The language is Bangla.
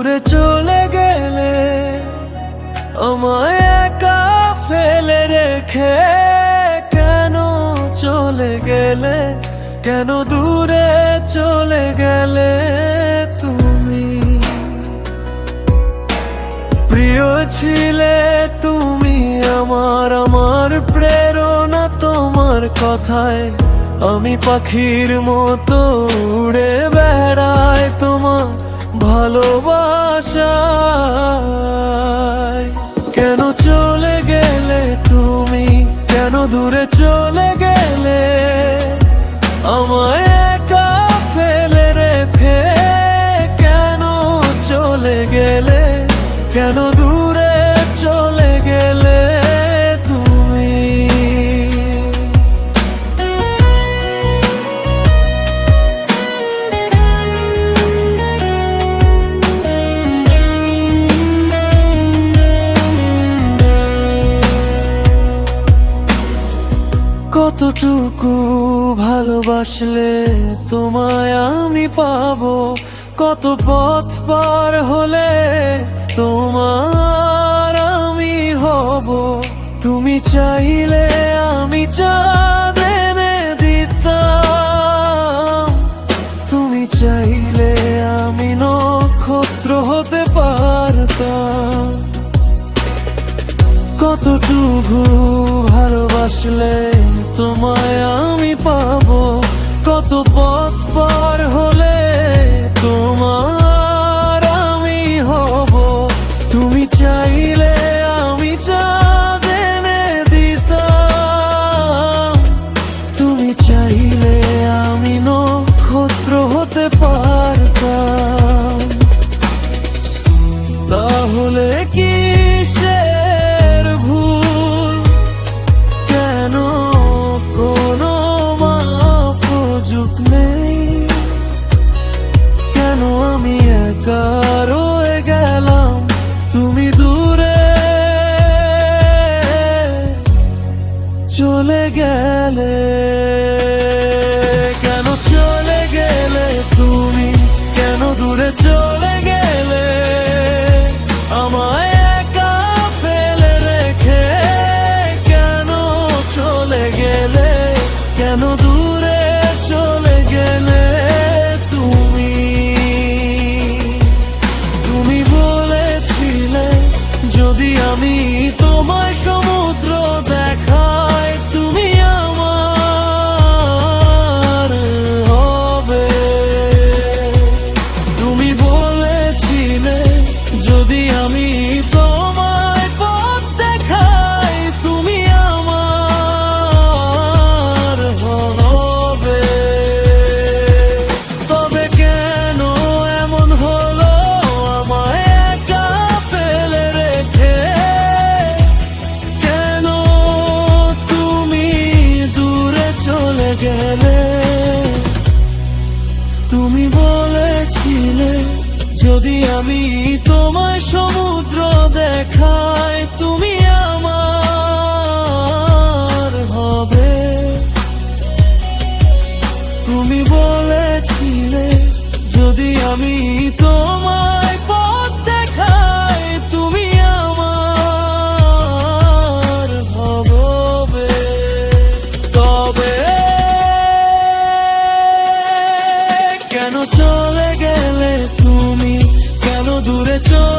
দূরে চলে গেলে, আমায় একা ফেলে রেখে কেন চলে গেলে, কেন দূরে চলে গেলে তুমি? প্রিয় ছিলে তুমি আমার, আমার প্রেরণা তোমার কথায়। আমি পাখির মতো উড়ে বেড়াই তোমার ভালোবাসায়। কেন চলে গেলে তুমি, কেন দূরে চলে গেলে, আমায় একা ফেলে রেখে কেন চলে গেলে, কেন দূরে চলে গেলে তুমি? কতটুকু ভালোবাসলে তোমায় আমি পাবো, কত পথ পার হলে তোমার আমি হব। তুমি চাইলে আমি চাঁদ এনে দিতাম, তুমি চাইলে আমি নক্ষত্র হতে পারতাম। কতটুকু ভালোবাসলে তোমায় আমি পাবো, কত পথ পার হলে তোমার আমি হব। তুমি চাইলে আমি চাঁদ এনে দিতাম, তুমি চাইলে আমি নক্ষত্র হতে পারতাম। তাহলে কিসের ভুল, কেন কোনো মাফুজুক নেই, কেন আমি একা রয়ে গেলাম তুমি দূরে চলে গেলে? কেন চলে গেলে তুমি, কেন দূরে চলে গেলে, আমায় একা ফেলে রেখে কেন চলে গেলে, কেন দূরে চলে গেলে তুমি? তুমি বলেছিলে যদি আমি তোমায় সমুদ্র দেখাই তুমি আমার হবে। তুমি বলেছিলে যদি আমি তোমায় পথ দেখাই তুমি আমার হবে। তবে কেন এমন হলো, আমায় একা ফেলে রেখে কেন তুমি দূরে চলে গেলে? তুমি বলেছিলে যদি আমি তোমায় সমুদ্র দেখাই তুমি আমার হবে। তুমি বলেছিলে যদি আমি তোমায় পথ দেখাই তুমি আমার হবে। তবে কেন চলে গেলে তুমি, কেন দূরে চলে